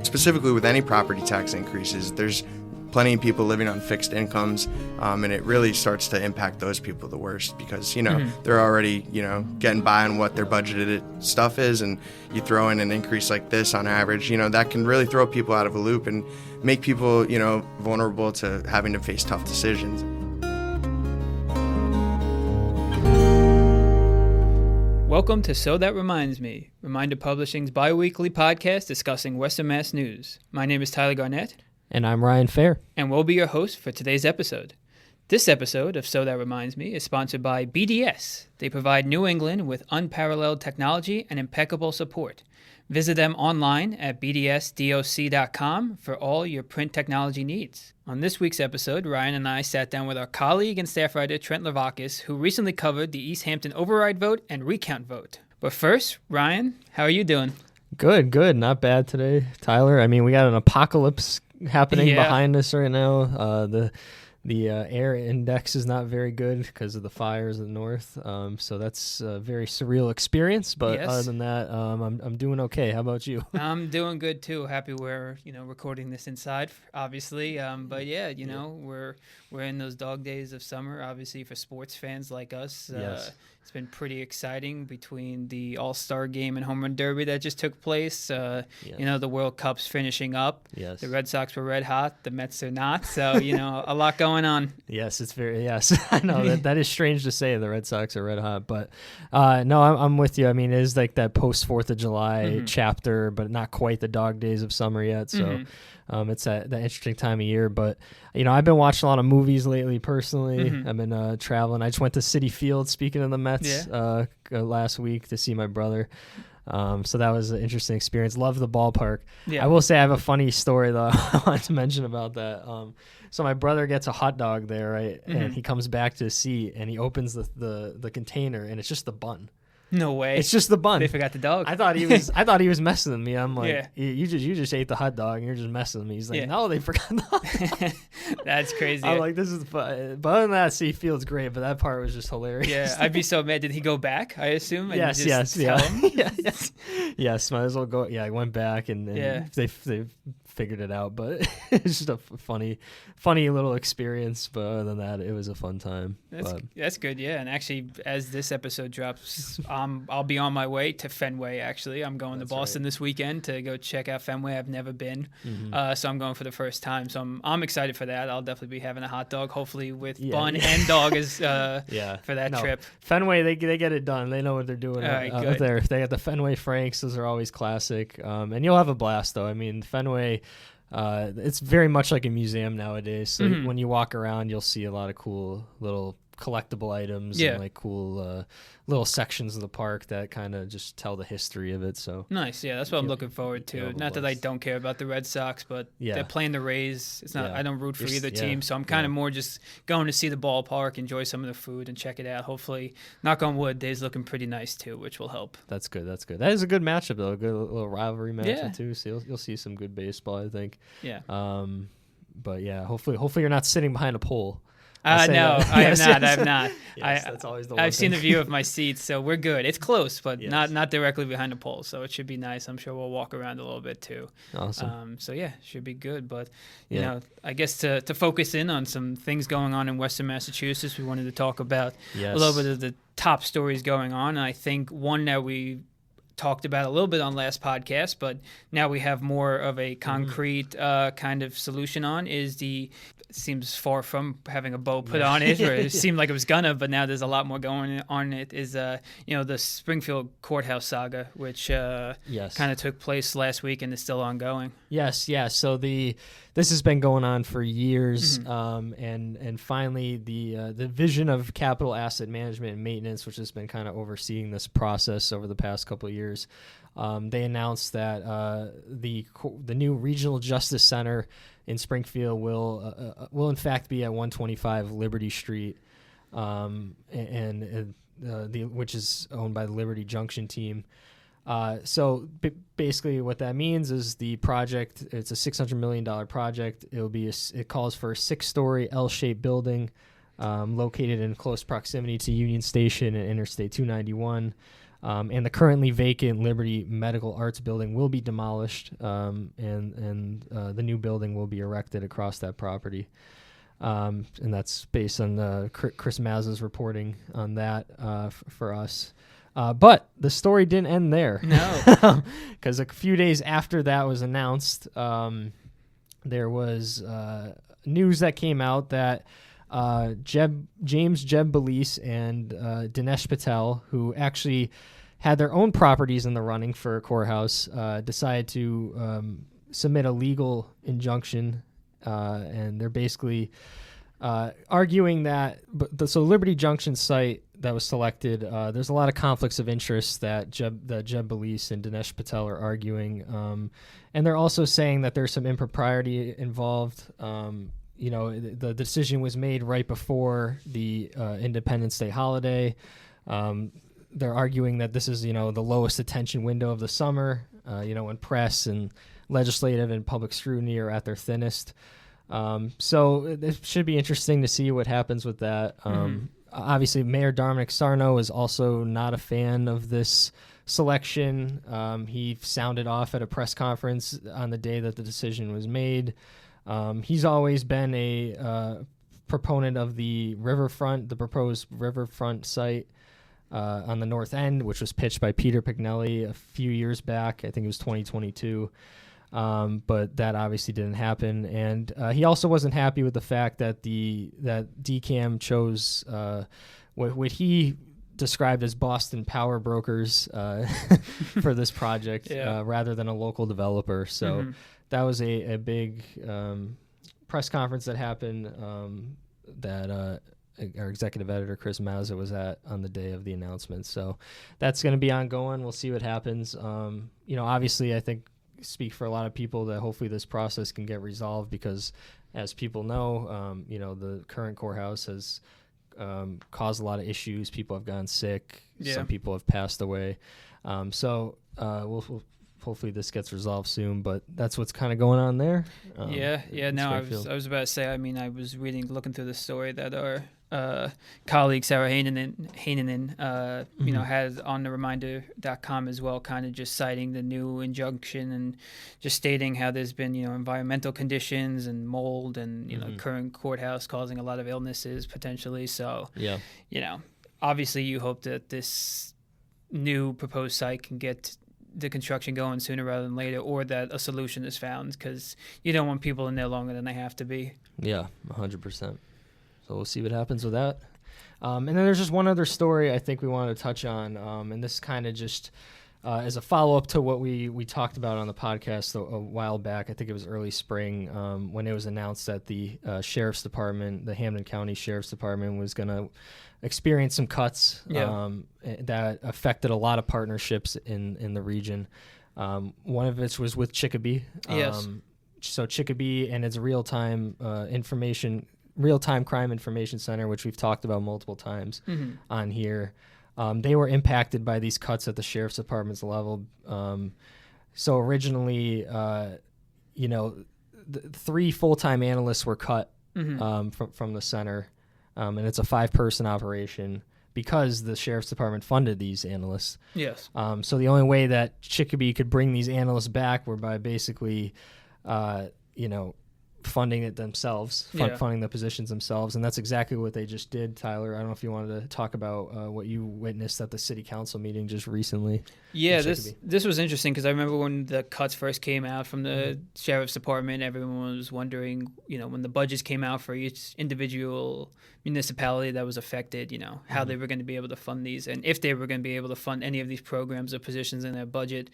specifically with any property tax increases, there's plenty of people living on fixed incomes, and it really starts to impact those people the worst because, they're already, getting by on what their budgeted stuff is, and you throw in an increase like this on average, that can really throw people out of a loop and make people, vulnerable to having to face tough decisions. Welcome to So That Reminds Me, Reminder Publishing's bi-weekly podcast discussing Western Mass news. My name is Tyler Garnet. And I'm Ryan Feyre. And we'll be your host for today's episode. This episode of So That Reminds Me is sponsored by BDS. They provide New England with unparalleled technology and impeccable support. Visit them online at bdsdoc.com for all your print technology needs. On this week's episode, Ryan and I sat down with our colleague and staff writer Trent Levakis, who recently covered the Easthampton override vote and recount vote. But first, Ryan, how are you doing? Good. Not bad today, Tyler. I mean, we got an apocalypse happening behind us right now. The air index is not very good because of the fires in the north. So that's a very surreal experience. But other than that, I'm doing okay. How about you? I'm doing good too. Happy we're recording this inside, obviously. But we're in those dog days of summer. Obviously, for sports fans like us, yes. It's been pretty exciting between the All-Star Game and Home Run Derby that just took place. The World Cup's finishing up. Yes. The Red Sox were red hot. The Mets are not. So, a lot going on. Yes, I know that is strange to say the Red Sox are red hot. But, no, I'm with you. I mean, it is like that post-4th of July chapter, but not quite the dog days of summer yet. So it's that interesting time of year. But, I've been watching a lot of movies lately personally. I've been traveling. I just went to Citi Field, speaking of the Mets, last week to see my brother. So that was an interesting experience. Love the ballpark. Yeah. I will say I have a funny story, though, I wanted to mention about that. So my brother gets a hot dog there, right? And he comes back to his seat, and he opens the container, and it's just the bun. No way. It's just the bun. They forgot the dog. I thought he was messing with me. I'm like, you just ate the hot dog and you're just messing with me. He's like, no, they forgot the hot dog. That's crazy. I'm like, this is fun. But other than that, Citi Field's great, but that part was just hilarious. Yeah, I'd be so mad. Did he go back, I assume? And yes. Yes, might as well go. Yeah, I went back and they figured it out, but it's just a funny little experience. But other than that, it was a fun time. That's good, yeah. And actually, as this episode drops, I'll be on my way to Fenway, actually. I'm going to Boston this weekend to go check out Fenway. I've never been, so I'm going for the first time. So I'm excited for that. I'll definitely be having a hot dog, hopefully with bun and dog for that trip. Fenway, they get it done. They know what they're doing out there. They got the Fenway Franks. Those are always classic. And you'll have a blast, though. I mean, Fenway... it's very much like a museum nowadays. So when you walk around, you'll see a lot of cool little collectible items and like cool little sections of the park that kind of just tell the history of it. So nice. Yeah, that's what I'm looking forward to. Not that I don't care about the Red Sox, but they're playing the Rays. It's not. I don't root for either team, so I'm kind of more just going to see the ballpark, enjoy some of the food, and check it out. Hopefully, knock on wood, day's looking pretty nice too, which will help. That's good. That is a good matchup though. A good little rivalry matchup too. So you'll see some good baseball, I think. Yeah. But yeah, hopefully you're not sitting behind a pole. No, I have not. Yes, that's always the one I've seen the view of my seats, so we're good. It's close, but not directly behind the pole, so it should be nice. I'm sure we'll walk around a little bit too. Awesome. So yeah, should be good. But I guess to focus in on some things going on in Western Massachusetts, we wanted to talk about a little bit of the top stories going on. And I think one that we talked about a little bit on last podcast, but now we have more of a concrete kind of solution on is seems far from having a bow put on it, or it seemed like it was gonna, but now there's a lot more going on it, is the Springfield courthouse saga, which kind of took place last week and is still ongoing. So this has been going on for years, and finally the Division of Capital Asset Management and Maintenance, which has been kind of overseeing this process over the past couple of years, they announced that the new Regional Justice Center in Springfield will in fact be at 125 Liberty Street, which is owned by the Liberty Junction team. So basically what that means is the project, it's a $600 million project. It calls for a 6-story L-shaped building located in close proximity to Union Station and Interstate 291. And the currently vacant Liberty Medical Arts building will be demolished, and the new building will be erected across that property. And that's based on Chris Mazza's reporting on that for us. But the story didn't end there. No. Because a few days after that was announced, there was news that came out that James Jeb Belize and Dinesh Patel, who actually had their own properties in the running for a courthouse, decided to submit a legal injunction, and they're basically arguing that so Liberty Junction site that was selected, there's a lot of conflicts of interest that Jeb Belize and Dinesh Patel are arguing, and they're also saying that there's some impropriety involved. The decision was made right before the Independence Day holiday. They're arguing that this is, the lowest attention window of the summer, when press and legislative and public scrutiny are at their thinnest. So it should be interesting to see what happens with that. Obviously, Mayor Dominic Sarno is also not a fan of this selection. He sounded off at a press conference on the day that the decision was made. He's always been a proponent of the riverfront, the proposed riverfront site on the north end, which was pitched by Peter Pignelli a few years back. I think it was 2022. But that obviously didn't happen, and he also wasn't happy with the fact that that DCAM chose what he described as Boston power brokers for this project, rather than a local developer. So that was a big press conference that happened that our executive editor Chris Mazza was at on the day of the announcement. So that's going to be ongoing. We'll see what happens. Obviously, I think speak for a lot of people that hopefully this process can get resolved, because as people know, the current courthouse has caused a lot of issues. People have gotten sick. Some people have passed away. So we'll hopefully this gets resolved soon, but that's what's kind of going on there. I was about to say, I was looking through the story that our colleague Sarah Hainanen had on the reminder.com as well, kind of just citing the new injunction and just stating how there's been, environmental conditions and mold and, current courthouse causing a lot of illnesses potentially. So, obviously you hope that this new proposed site can get the construction going sooner rather than later, or that a solution is found, because you don't want people in there longer than they have to be. Yeah, 100%. So we'll see what happens with that. And then there's just one other story I think we wanted to touch on, and this kind of just as a follow-up to what we talked about on the podcast a while back. I think it was early spring when it was announced that the Sheriff's Department, the Hampden County Sheriff's Department, was going to experience some cuts that affected a lot of partnerships in the region. One of which was with Chicopee. So Chicopee and its real-time crime information center, which we've talked about multiple times on here. They were impacted by these cuts at the Sheriff's Department's level. So originally, 3 full-time analysts were cut from the center, and it's a 5-person operation because the Sheriff's Department funded these analysts. Yes. So the only way that Chicopee could bring these analysts back were by basically, funding it themselves, funding the positions themselves, and that's exactly what they just did. Tyler, I don't know if you wanted to talk about what you witnessed at the city council meeting just recently. Yeah, this was interesting because I remember when the cuts first came out from the Sheriff's Department, everyone was wondering, when the budgets came out for each individual municipality that was affected, how they were going to be able to fund these, and if they were going to be able to fund any of these programs or positions in their budget.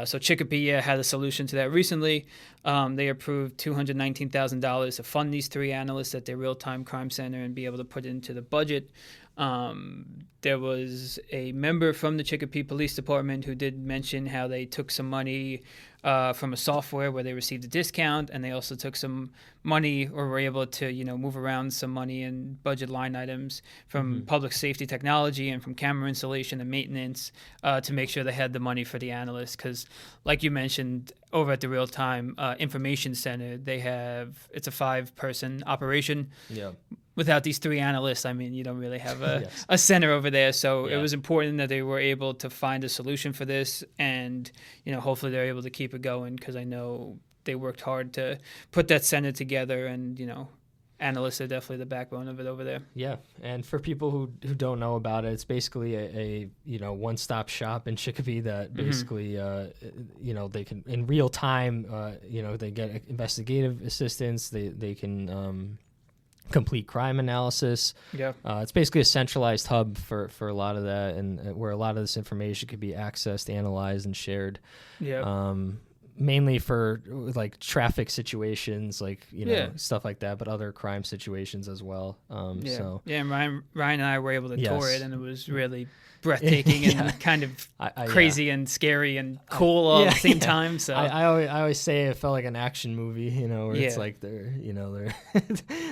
So Chicopee had a solution to that recently. They approved $219,000 to fund these 3 analysts at their real-time crime center and be able to put it into the budget. There was a member from the Chicopee Police Department who did mention how they took some money from a software where they received a discount, and they also took some money or were able to, move around some money in budget line items from public safety technology and from camera installation and maintenance to make sure they had the money for the analysts. Because, like you mentioned, over at the Real-Time Information Center, it's a 5-person operation. Yeah. without these 3 analysts, I mean, you don't really have a, Yes. a center over there. So it was important that they were able to find a solution for this, and hopefully they're able to keep it going, because I know they worked hard to put that center together, and analysts are definitely the backbone of it over there. Yeah, and for people who don't know about it, it's basically a one-stop shop in Chicopee that basically they can in real time they get investigative assistance, they can complete crime analysis. Yeah, it's basically a centralized hub for a lot of that, and where a lot of this information could be accessed, analyzed, and shared. Yeah. Mainly for like traffic situations, like stuff like that, but other crime situations as well. And Ryan and I were able to tour it, and it was really breathtaking and kind of crazy and scary and cool all at the same time. So I always say it felt like an action movie, where it's like they're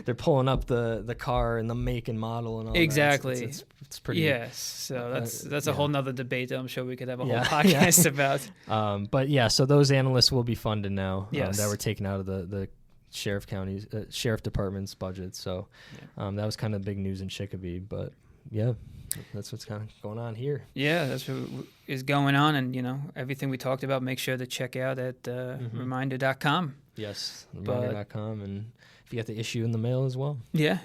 they're pulling up the car and the make and model and all exactly. that. It's pretty. Yes, so that's a whole nother debate that I'm sure we could have a whole podcast about. But so those analysts will be funded now. Yes. That were taken out of the Sheriff Department's budget. So that was kind of big news in Chicopee. But that's what's kind of going on here. Yeah, that's what is going on, and everything we talked about, make sure to check out at reminder.com. Yes, reminder.com, and if you get the issue in the mail as well. Yeah.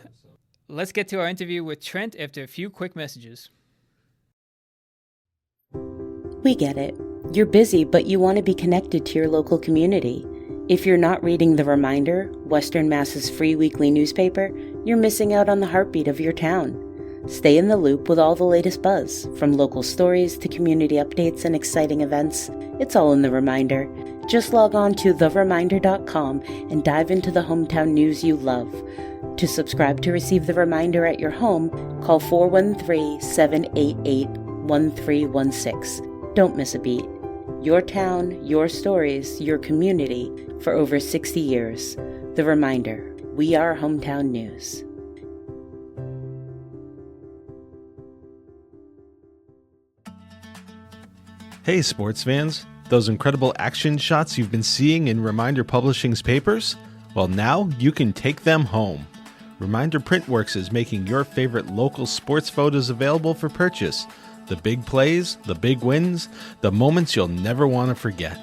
Let's get to our interview with Trent after a few quick messages. We get it. You're busy, but you want to be connected to your local community. If you're not reading The Reminder, Western Mass's free weekly newspaper, you're missing out on the heartbeat of your town. Stay in the loop with all the latest buzz, from local stories to community updates and exciting events. It's all in The Reminder. Just log on to thereminder.com and dive into the hometown news you love. To subscribe to receive The Reminder at your home, call 413-788-1316. Don't miss a beat. Your town, your stories, your community for over 60 years. The Reminder. We are hometown news. Hey sports fans, those incredible action shots you've been seeing in Reminder Publishing's papers? Well, now you can take them home. Reminder Printworks is making your favorite local sports photos available for purchase. The big plays, the big wins, the moments you'll never want to forget.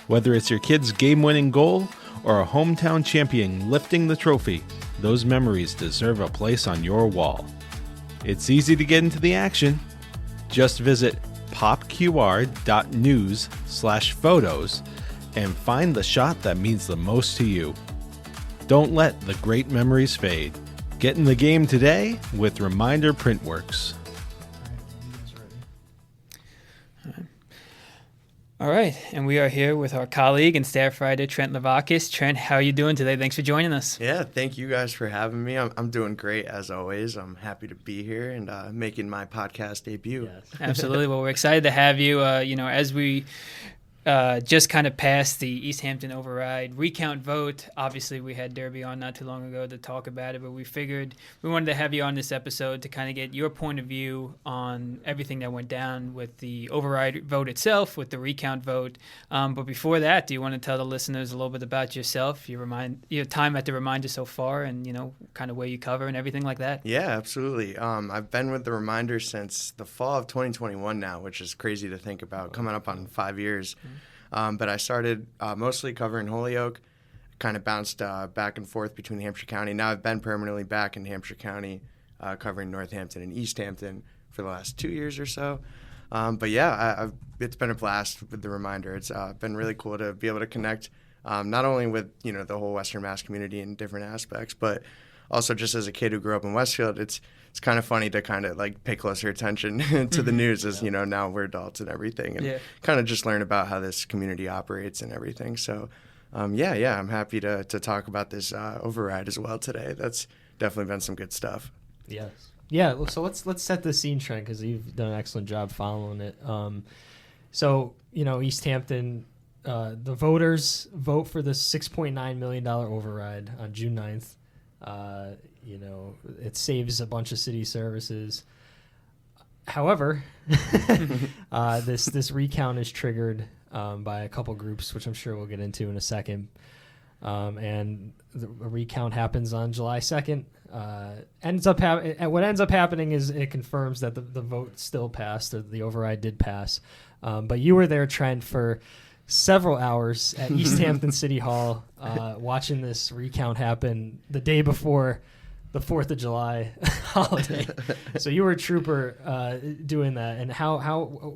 Whether it's your kid's game-winning goal or a hometown champion lifting the trophy, those memories deserve a place on your wall. It's easy to get into the action. Just visit popqr.news/photos and find the shot that means the most to you. Don't let the great memories fade. Get in the game today with Reminder Printworks. All right, and we are here with our colleague and staff writer, Trent Levakis. Trent, how are you doing today? Thanks for joining us. Yeah, thank you guys for having me. I'm doing great, as always. I'm happy to be here and making my podcast debut. Yes. Absolutely. Well, we're excited to have you. As we just kind of passed the Easthampton override recount vote. Obviously, we had Derby on not too long ago to talk about it, but we figured we wanted to have you on this episode to kind of get your point of view on everything that went down with the override vote itself, with the recount vote. But before that, do you want to tell the listeners a little bit about yourself, your time at the Reminder so far, and kind of where you cover and everything like that? Yeah, absolutely. I've been with the Reminder since the fall of 2021 now, which is crazy to think about, coming up on 5 years. But I started mostly covering Holyoke, kind of bounced back and forth between Hampshire County. Now I've been permanently back in Hampshire County, covering Northampton and Easthampton for the last 2 years or so. But yeah, it's been a blast with the Reminder. It's been really cool to be able to connect not only with the whole Western Mass community in different aspects, but also just as a kid who grew up in Westfield, it's kind of funny to kind of like pay closer attention to the news as, now we're adults and everything, and kind of just learn about how this community operates and everything. So, I'm happy to talk about this override as well today. That's definitely been some good stuff. Yes. Yeah, so let's set the scene, Trent, because you've done an excellent job following it. Easthampton, the voters vote for the $6.9 million override on June 9th. It saves a bunch of city services. However, this recount is triggered by a couple groups, which I'm sure we'll get into in a second. and the recount happens on July 2nd. What ends up happening is it confirms that the vote still passed, or the override did pass. But you were there, Trent, for several hours at Easthampton City Hall, watching this recount happen the day before the 4th of July holiday. So you were a trooper doing that. And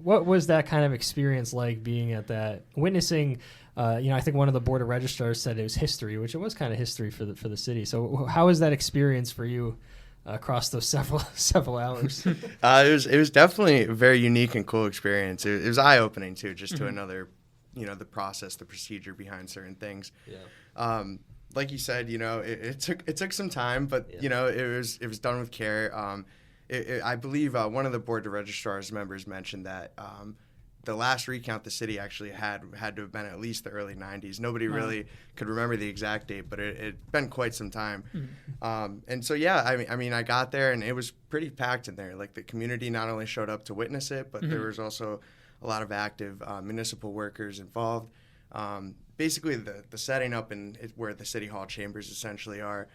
what was that kind of experience like, being at that, witnessing? I think one of the Board of Registrars said it was history, which it was kind of history for the city. So how was that experience for you across those several hours? It was definitely a very unique and cool experience. It was eye-opening too, just to another, the process, the procedure behind certain things. Yeah. Like you said, it took some time, but it was done with care. I believe one of the Board of Registrars members mentioned that the last recount the city actually had to have been at least the early 90s. Nobody really could remember the exact date, but it'd been quite some time. And so, I got there, and it was pretty packed in there. Like, the community not only showed up to witness it, but there was also a lot of active municipal workers involved. Basically, the setting up where the City Hall chambers essentially are,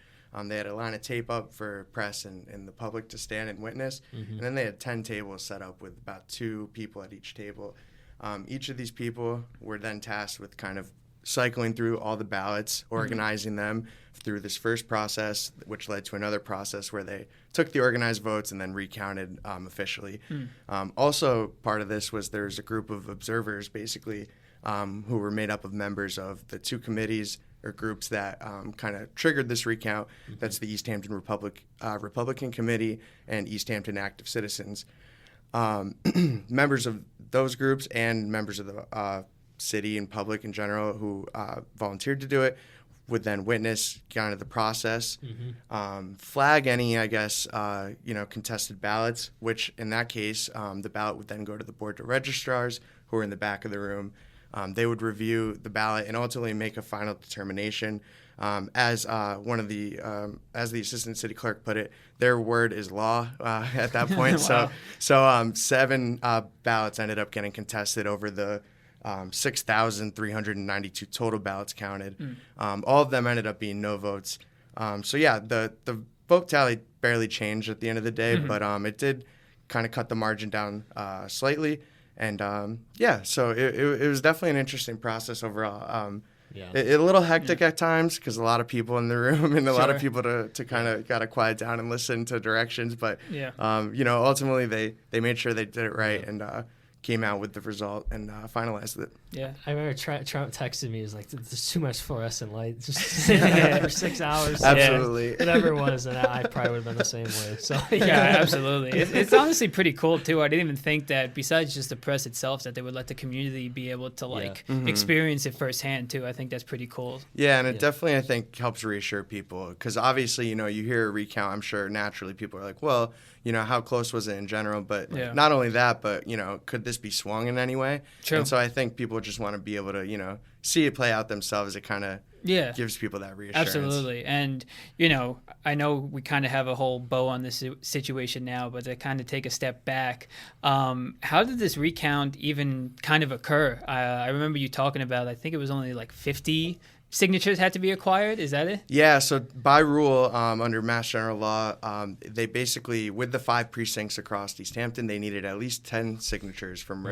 they had a line of tape up for press and the public to stand and witness. And then they had 10 tables set up with about 2 people at each table. Each of these people were then tasked with kind of cycling through all the ballots, organizing them through this first process, which led to another process where they took the organized votes and then recounted officially. Also, part of this was there's a group of observers, basically, who were made up of members of the 2 committees or groups that kind of triggered this recount. That's the Easthampton Republican Committee and Easthampton Active Citizens. Members of those groups and members of the city and public in general who volunteered to do it would then witness kind of the process, flag any, contested ballots, which in that case, the ballot would then go to the Board of Registrars, who are in the back of the room. They would review the ballot and ultimately make a final determination. As the assistant city clerk put it, their word is law at that point. Wow. So 7 ballots ended up getting contested over the 6,392 total ballots counted. All of them ended up being no votes. The vote tally barely changed at the end of the day, but it did kind of cut the margin down slightly. And so it was definitely an interesting process overall. A little hectic at times because a lot of people in the room and a lot of people to kind of got to quiet down and listen to directions. But ultimately they made sure they did it right and came out with the result and finalized it. Yeah, I remember Trump texted me. He was like, "There's too much fluorescent light. Just sitting there for 6 hours." Absolutely, whatever it was, and I probably would have been the same way. So yeah, absolutely. It's honestly pretty cool too. I didn't even think that besides just the press itself, that they would let the community be able to experience it firsthand too. I think that's pretty cool. Yeah, and it definitely I think helps reassure people because obviously you hear a recount. I'm sure naturally people are like, well, how close was it in general? But not only that, but could this be swung in any way? True. And so I think people just want to be able to see it play out themselves. It kind of gives people that reassurance. Absolutely. And I know we kind of have a whole bow on this situation now, but to kind of take a step back, how did this recount even kind of occur? I remember you talking about, I think it was only like 50 signatures had to be acquired. Is that it? Yeah. So by rule, under Mass General Law, they basically, with the 5 precincts across Easthampton, they needed at least 10 signatures from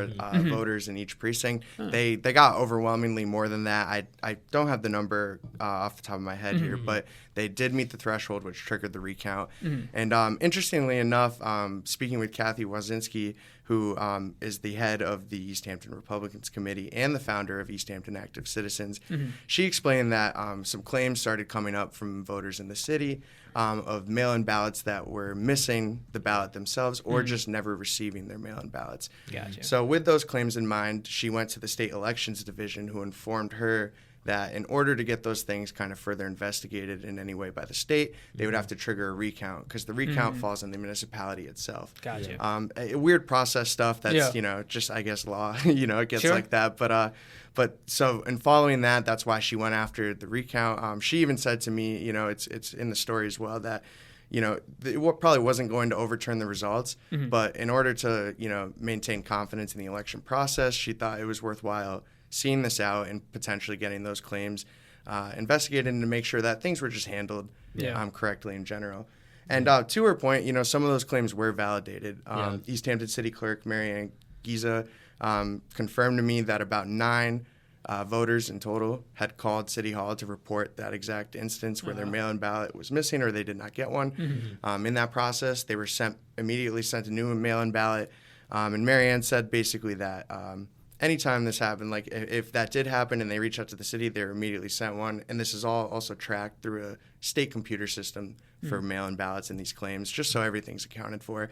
voters in each precinct. They got overwhelmingly more than that. I don't have the number off the top of my head here, but they did meet the threshold, which triggered the recount. And interestingly enough, speaking with Kathy Wazinski, who is the head of the Easthampton Republicans Committee and the founder of Easthampton Active Citizens, she explained that some claims started coming up from voters in the city of mail-in ballots that were missing the ballot themselves or just never receiving their mail-in ballots. Gotcha. So with those claims in mind, she went to the State Elections Division, who informed her that in order to get those things kind of further investigated in any way by the state, they would have to trigger a recount because the recount falls on the municipality itself. Gotcha. A weird process stuff that's, just, I guess, law, it gets like that. But so in following that, that's why she went after the recount. She even said to me, it's in the story as well that, it probably wasn't going to overturn the results, but in order to, maintain confidence in the election process, she thought it was worthwhile seeing this out and potentially getting those claims investigated and to make sure that things were just handled correctly in general. And to her point, some of those claims were validated. Easthampton City Clerk Marianne Giza confirmed to me that about 9 voters in total had called City Hall to report that exact instance where their mail-in ballot was missing or they did not get one. In that process, they were immediately sent a new mail-in ballot. And Marianne said basically that anytime this happened, like if that did happen and they reached out to the city, they were immediately sent one. And this is all also tracked through a state computer system for mail-in ballots and these claims, just so everything's accounted for.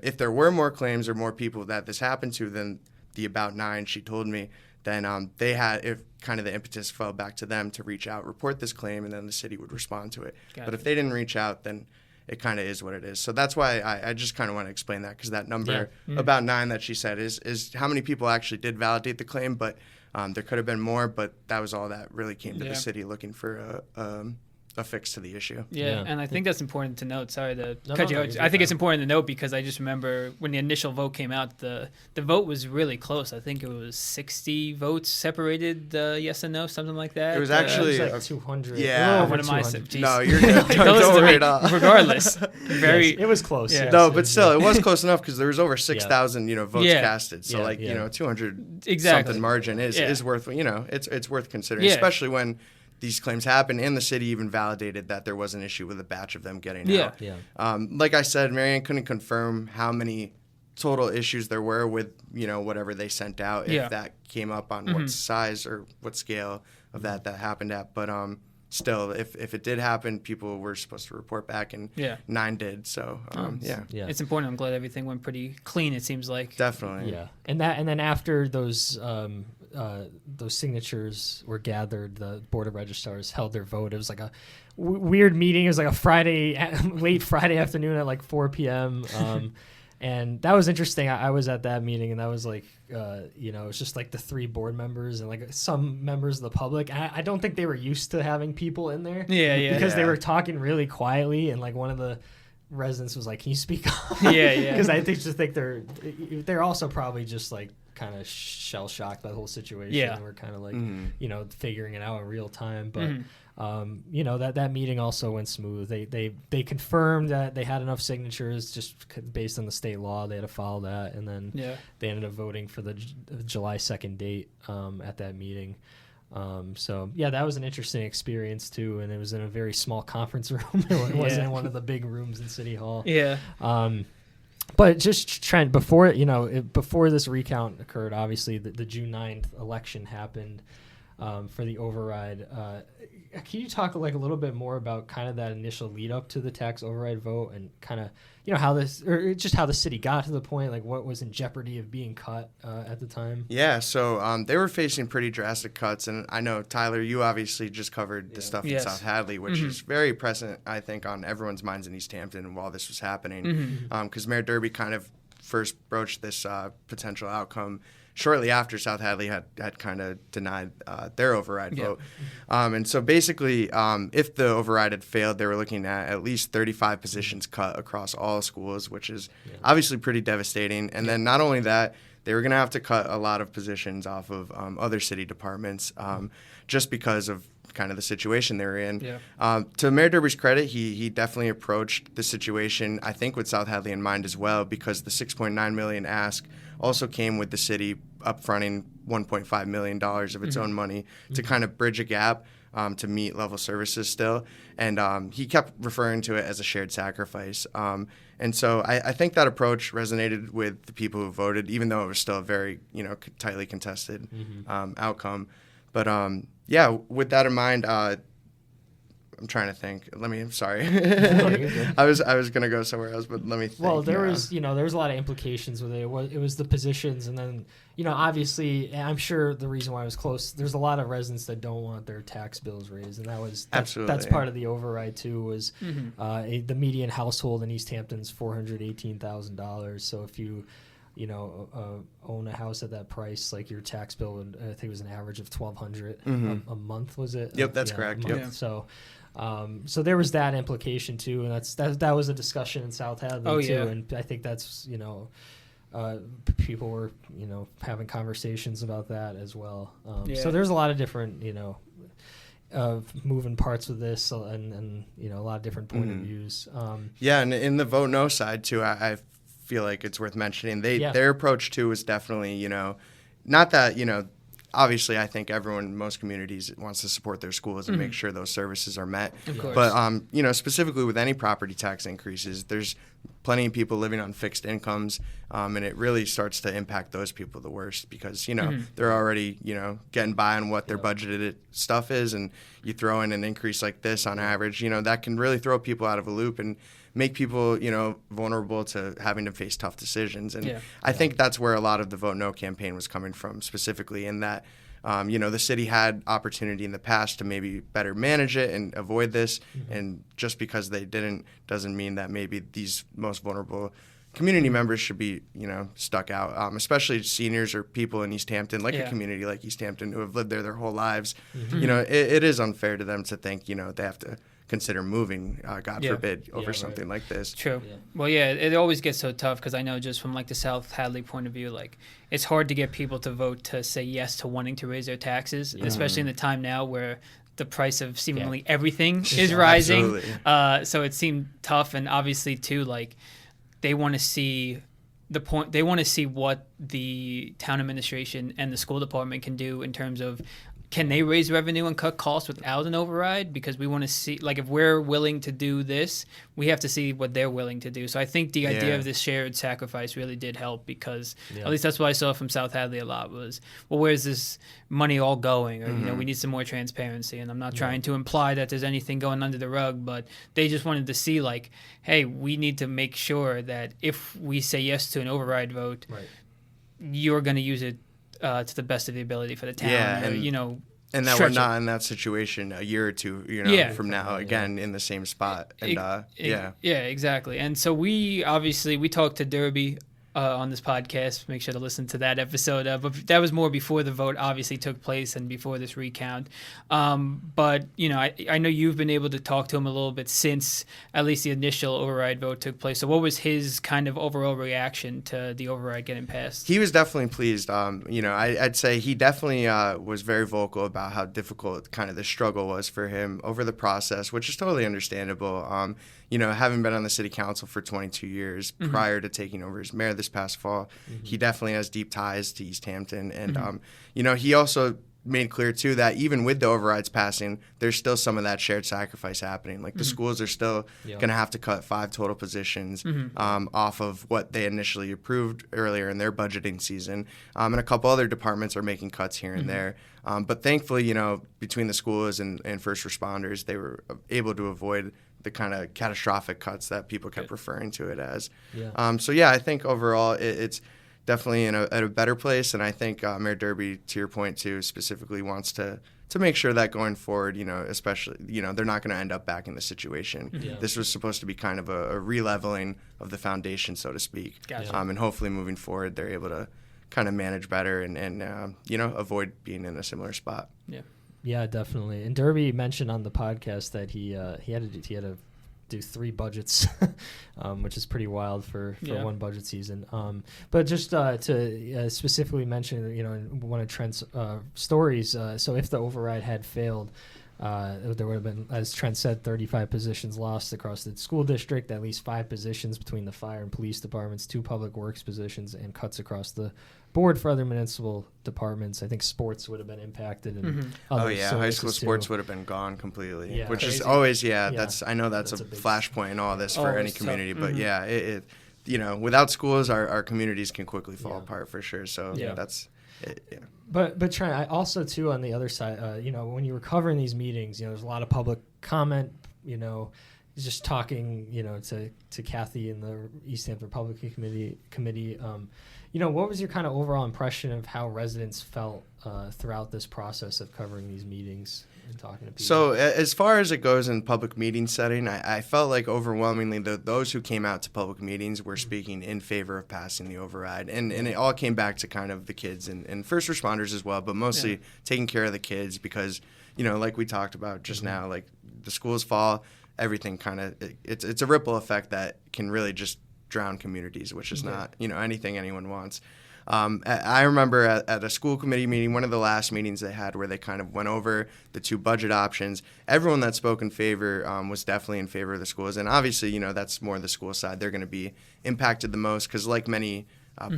If there were more claims or more people that this happened to than the about 9 she told me, then they had, if kind of the impetus fell back to them to reach out, report this claim, and then the city would respond to it. But if they didn't reach out, then it kind of is what it is. So that's why I just kind of want to explain that, because that number, about 9 that she said, is how many people actually did validate the claim, but there could have been more, but that was all that really came to the city looking for a fix to the issue. And I think that's important to note. Sorry to cut you out. I think it's important to note because I just remember when the initial vote came out, the vote was really close. I think it was 60 votes separated, yes and no, something like that. It was actually it was like 200. Yeah. Over What am I 200. saying? No, you're good. Don't worry at all. Regardless, very. Yes, it was close. Yeah. Yes, No, but still, it was close enough because there was over 6,000, votes Yeah. casted. So, Yeah. 200 Exactly. something margin is worth, it's worth considering, especially when these claims happened and the city even validated that there was an issue with a batch of them getting out. Like I said, Marianne couldn't confirm how many total issues there were with, whatever they sent out, if that came up on what size or what scale of that happened at. But still, if it did happen, people were supposed to report back, and 9 did. So, It's important. I'm glad everything went pretty clean, it seems like. Definitely. Yeah. And then after those signatures were gathered, the Board of Registrars held their vote. It was like a weird meeting. It was like a late Friday afternoon at like 4 p.m. And that was interesting. I was at that meeting, and that was like, it was just like the 3 board members and like some members of the public. I don't think they were used to having people in there. Because they were talking really quietly, and like one of the residents was like, "Can you speak up?" Because I think they're also probably just like kind of shell shocked by the whole situation. And we're kind of like, figuring it out in real time. But that meeting also went smooth. They confirmed that they had enough signatures just based on the state law. They had to follow that, and then they ended up voting for the July 2nd date at that meeting. That was an interesting experience too, and it was in a very small conference room. It wasn't in one of the big rooms in City Hall. But just Trent, before this recount occurred, obviously the June 9th election happened for the override. Can you talk like a little bit more about kind of that initial lead up to the tax override vote, and kind of how the city got to the point, like what was in jeopardy of being cut at the time? Yeah, so they were facing pretty drastic cuts, and I know, Tyler, you obviously just covered the stuff in South Hadley, which is very present, I think, on everyone's minds in Easthampton while this was happening, because Mayor Derby kind of first broached this potential outcome shortly after South Hadley had kind of denied their override vote. And so basically, if the override had failed, they were looking at least 35 positions cut across all schools, which is obviously pretty devastating. And then not only that, they were going to have to cut a lot of positions off of other city departments just because of kind of the situation they were in. To Mayor Derby's credit, he definitely approached the situation, I think, with South Hadley in mind as well, because the $6.9 million ask also came with the city upfronting $1.5 million of its own money to kind of bridge a gap to meet level services still. And he kept referring to it as a shared sacrifice. And so I think that approach resonated with the people who voted, even though it was still a very tightly contested outcome. But with that in mind, I'm trying to think. I'm sorry. I was gonna go somewhere else, but let me think. Well, there was a lot of implications with it. It was the positions, and then obviously, I'm sure the reason why it was close. There's a lot of residents that don't want their tax bills raised, and that's part of the override too. Was the median household in Easthampton is $418,000. So if you own a house at that price, like your tax bill would, I think it was an average of $1,200 a month, was it? Yep, that's correct. Yep. So there was that implication too, and that was a discussion in South Hadley too, and I think that's people were having conversations about that as well. So there's a lot of different of moving parts with this, and a lot of different point of views. And in the vote no side too, I feel like it's worth mentioning. Their approach too was definitely, not that, obviously, I think most communities wants to support their schools and make sure those services are met. Of course. But, specifically with any property tax increases, there's plenty of people living on fixed incomes, and it really starts to impact those people the worst because, they're already, getting by on what their budgeted stuff is, and you throw in an increase like this on average, that can really throw people out of a loop and make people, vulnerable to having to face tough decisions. And I think that's where a lot of the Vote No campaign was coming from, specifically in that, the city had opportunity in the past to maybe better manage it and avoid this. And just because they didn't doesn't mean that maybe these most vulnerable community members should be, stuck out, especially seniors or people in Easthampton, like a community like Easthampton who have lived there their whole lives. It is unfair to them to think, they have to consider moving, God forbid, over something like this. True. Yeah. Well, it always gets so tough because I know just from like the South Hadley point of view, like it's hard to get people to vote to say yes to wanting to raise their taxes, especially in the time now where the price of seemingly everything is rising. So it seemed tough, and obviously too, like they want to see what the town administration and the school department can do in terms of, can they raise revenue and cut costs without an override? Because we want to see, like, if we're willing to do this, we have to see what they're willing to do. So I think the idea of this shared sacrifice really did help because at least that's what I saw from South Hadley a lot was, well, where's this money all going? Or, we need some more transparency. And I'm not trying to imply that there's anything going under the rug, but they just wanted to see, like, hey, we need to make sure that if we say yes to an override vote, you're going to use it to the best of the ability for the town, and that we're not in that situation a year or two, from now again in the same spot. And exactly. And so we talked to Derby on this podcast. Make sure to listen to that episode. But that was more before the vote obviously took place and before this recount. But I know you've been able to talk to him a little bit since at least the initial override vote took place. So what was his kind of overall reaction to the override getting passed? He was definitely pleased. I'd say he definitely was very vocal about how difficult kind of the struggle was for him over the process, which is totally understandable. Having been on the city council for 22 years prior to taking over as mayor this past fall, he definitely has deep ties to Easthampton. And, he also made clear, too, that even with the overrides passing, there's still some of that shared sacrifice happening. Like the schools are still going to have to cut 5 total positions off of what they initially approved earlier in their budgeting season. And a couple other departments are making cuts here and there. But thankfully, between the schools and first responders, they were able to avoid the kind of catastrophic cuts that people kept referring to it as. I think overall it's definitely at a better place. And I think Mayor Derby, to your point too, specifically wants to make sure that going forward, especially, they're not going to end up back in this situation. This was supposed to be kind of a re-leveling of the foundation, so to speak. Gotcha. And hopefully moving forward, they're able to kind of manage better and avoid being in a similar spot. Yeah, definitely. And Derby mentioned on the podcast that he had to do 3 budgets, which is pretty wild for one budget season. But just to specifically mention, in one of Trent's stories, so if the override had failed, there would have been, as Trent said, 35 positions lost across the school district, at least 5 positions between the fire and police departments, 2 public works positions, and cuts across the board for other municipal departments. I think sports would have been impacted. And high school sports would have been gone completely, which crazy. Is always, that's I know that's a flashpoint in all this for any community, but it without schools, our communities can quickly fall apart for sure. So that's it. But Trent, I also too on the other side, when you were covering these meetings, there's a lot of public comment, just talking, to Kathy in the Easthampton Republican Committee. What was your kind of overall impression of how residents felt throughout this process of covering these meetings and talking to people? So as far as it goes in public meeting setting, I felt like overwhelmingly those who came out to public meetings were speaking in favor of passing the override. And it all came back to kind of the kids and first responders as well, but mostly taking care of the kids because, like we talked about just now, like the schools fall, everything kind of, it's a ripple effect that can really just drown communities, which is not, anything anyone wants. I remember at a school committee meeting, one of the last meetings they had where they kind of went over the two budget options. Everyone that spoke in favor was definitely in favor of the schools. And obviously, that's more the school side. They're going to be impacted the most because like many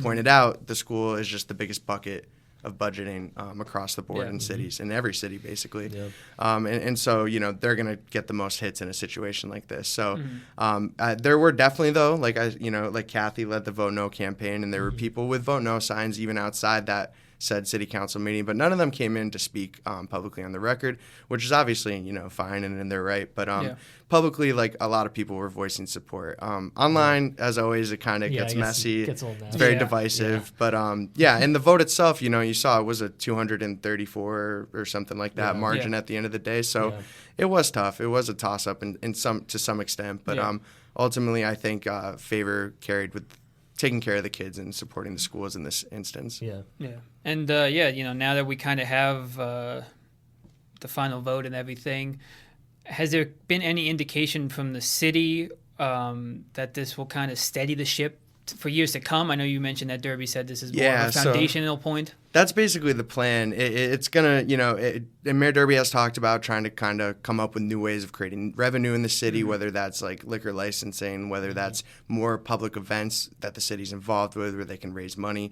pointed out, the school is just the biggest bucket of budgeting across the board in cities, in every city basically. And so, they're going to get the most hits in a situation like this. So there were definitely, though, like Kathy led the Vote No campaign, and there were people with Vote No signs even outside that said city council meeting, but none of them came in to speak publicly on the record, which is obviously, fine and in their right. But publicly, like a lot of people were voicing support. Online, as always, it kind of gets messy. It's very divisive. But and the vote itself, you saw it was a 234 or something like that margin at the end of the day. So it was tough. It was a toss up to some extent. But ultimately, I think Feyre carried with taking care of the kids and supporting the schools in this instance. And now that we kind of have the final vote and everything, has there been any indication from the city that this will kind of steady the ship for years to come? I know you mentioned that Derby said this is more of a foundational point. That's basically the plan. It's going to, and Mayor Derby has talked about trying to kind of come up with new ways of creating revenue in the city, whether that's like liquor licensing, whether that's more public events that the city's involved with where they can raise money.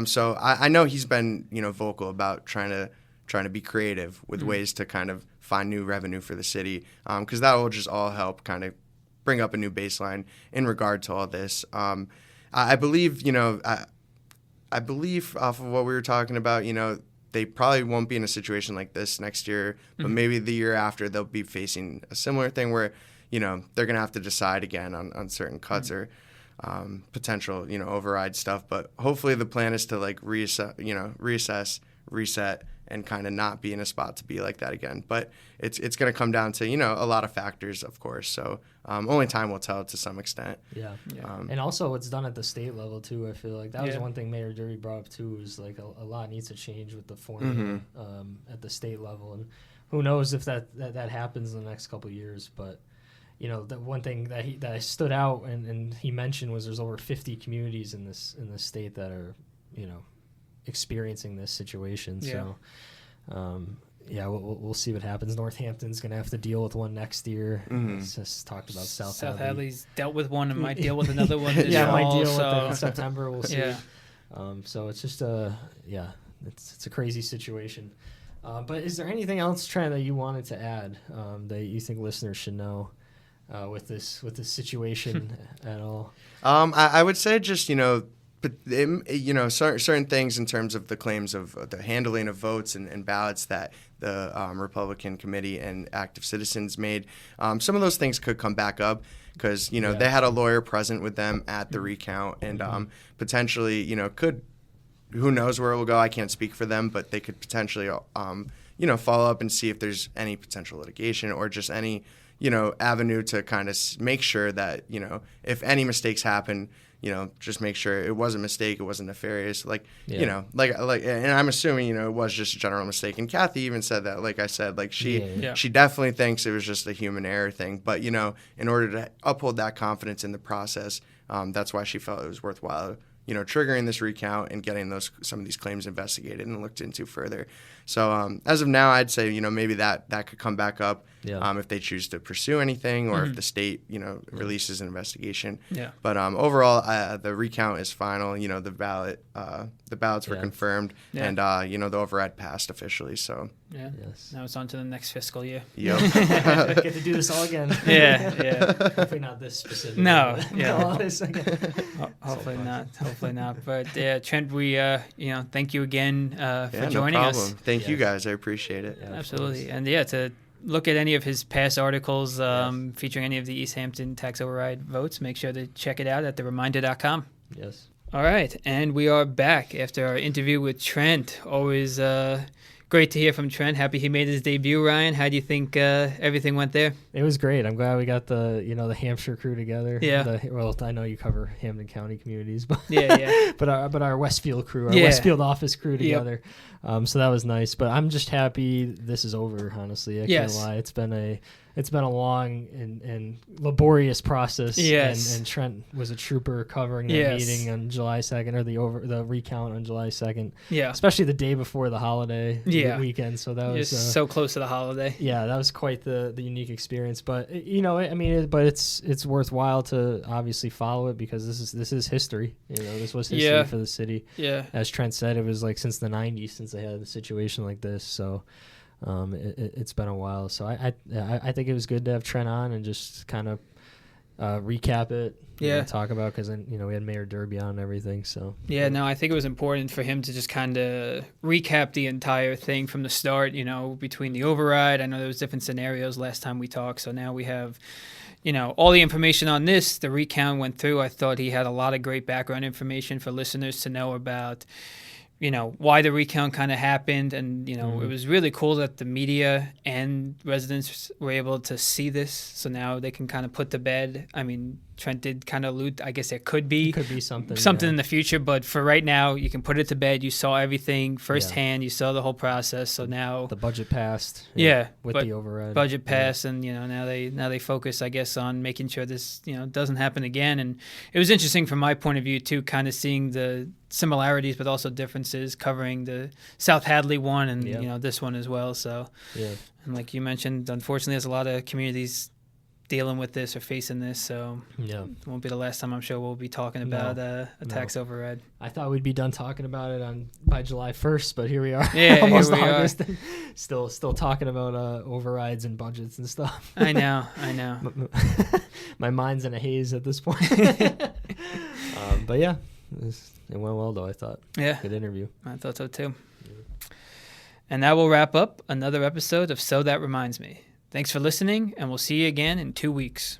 So I know he's been, vocal about trying to be creative with ways to kind of find new revenue for the city, because that will just all help kind of bring up a new baseline in regard to all this. I believe, I believe off of what we were talking about, they probably won't be in a situation like this next year, but maybe the year after they'll be facing a similar thing where, they're going to have to decide again on certain cuts or potential, override stuff. But hopefully the plan is to like reassess, reset, and kind of not be in a spot to be like that again. But it's going to come down to, a lot of factors, of course. So only time will tell to some extent. And also what's done at the state level, too, I feel like. That was one thing Mayor Derby brought up, too, is like a lot needs to change with the formula at the state level. And who knows if that happens in the next couple of years. But, the one thing that stood out and he mentioned was there's over 50 communities in this state that are, experiencing this situation. So, we'll see what happens. Northampton's going to have to deal with one next year. It's just talked about South Hadley's dealt with one and might deal with another one this fall. Might deal with it in September. We'll see. So it's just it's a crazy situation. But is there anything else, Trent, that you wanted to add that you think listeners should know with this situation at all? I would say just but certain things in terms of the claims of the handling of votes and ballots that the Republican committee and active citizens made. Some of those things could come back up because they had a lawyer present with them at the recount and potentially could, who knows where it will go. I can't speak for them, but they could potentially follow up and see if there's any potential litigation or just any avenue to kind of make sure that if any mistakes happen, just make sure it was a mistake, it wasn't nefarious, and I'm assuming, it was just a general mistake. And Kathy even said that, like I said, like she definitely thinks it was just a human error thing. But, in order to uphold that confidence in the process, that's why she felt it was worthwhile, triggering this recount and getting some of these claims investigated and looked into further. So as of now, I'd say, maybe that could come back up if they choose to pursue anything or if the state, releases an investigation. But overall, the recount is final. The ballots were confirmed and, the override passed officially. So now it's on to the next fiscal year. Get to do this all again. Hopefully not this specific. No, hopefully not. But Trent, we thank you again for joining us. Thank you guys. I appreciate it. Absolutely. And to look at any of his past articles featuring any of the Easthampton tax override votes, make sure to check it out at thereminder.com. Yes. All right. And we are back after our interview with Trent. Always great to hear from Trent. Happy he made his debut, Ryan. How do you think everything went there? It was great. I'm glad we got the Hampshire crew together. I know you cover Hampden County communities, but but our Westfield crew, Westfield office crew together. So that was nice. But I'm just happy this is over. Honestly, I can't lie. It's been it's been a long and laborious process. Yes. And Trent was a trooper covering that meeting on July 2nd, or the recount on July 2nd. Yeah. Especially the day before the holiday weekend. So that was so close to the holiday. Yeah, that was quite the unique experience. But it's worthwhile to obviously follow it, because this is history. This was history for the city. Yeah. As Trent said, it was like since the 90s since they had a situation like this. So it's been a while. So I think it was good to have Trent on and just kind of recap it. Talk about, because we had Mayor Derby on and everything. So I think it was important for him to just kind of recap the entire thing from the start. Between the override, I know there was different scenarios last time we talked. So now we have all the information on this. The recount went through. I thought he had a lot of great background information for listeners to know about, why the recount kind of happened. And, it was really cool that the media and residents were able to see this. So now they can kind of put to bed. I mean, Trent did kind of allude, I guess there could be something in the future. But for right now, you can put it to bed. You saw everything firsthand. You saw the whole process. So now the budget passed. With the override. Budget passed. And, now they focus, I guess, on making sure this, doesn't happen again. And it was interesting from my point of view, too, kind of seeing the similarities but also differences, covering the South Hadley one and this one as well. So and like you mentioned, unfortunately there's a lot of communities dealing with this or facing this, so it won't be the last time I'm sure we'll be talking about a tax override. I thought we'd be done talking about it by July 1st, but here we are. Almost here we August. Still talking about overrides and budgets and stuff. I know. My mind's in a haze at this point. But yeah, it went well, though, I thought. Yeah. Good interview. I thought so, too. Yeah. And that will wrap up another episode of So That Reminds Me. Thanks for listening, and we'll see you again in 2 weeks.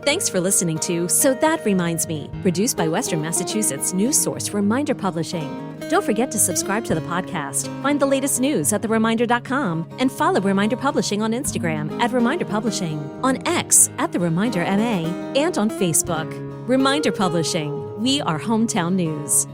Thanks for listening to So That Reminds Me, produced by Western Massachusetts news source Reminder Publishing. Don't forget to subscribe to the podcast, find the latest news at thereminder.com, and follow Reminder Publishing on Instagram at Reminder Publishing, on X at The Reminder MA, and on Facebook. Reminder Publishing, we are hometown news.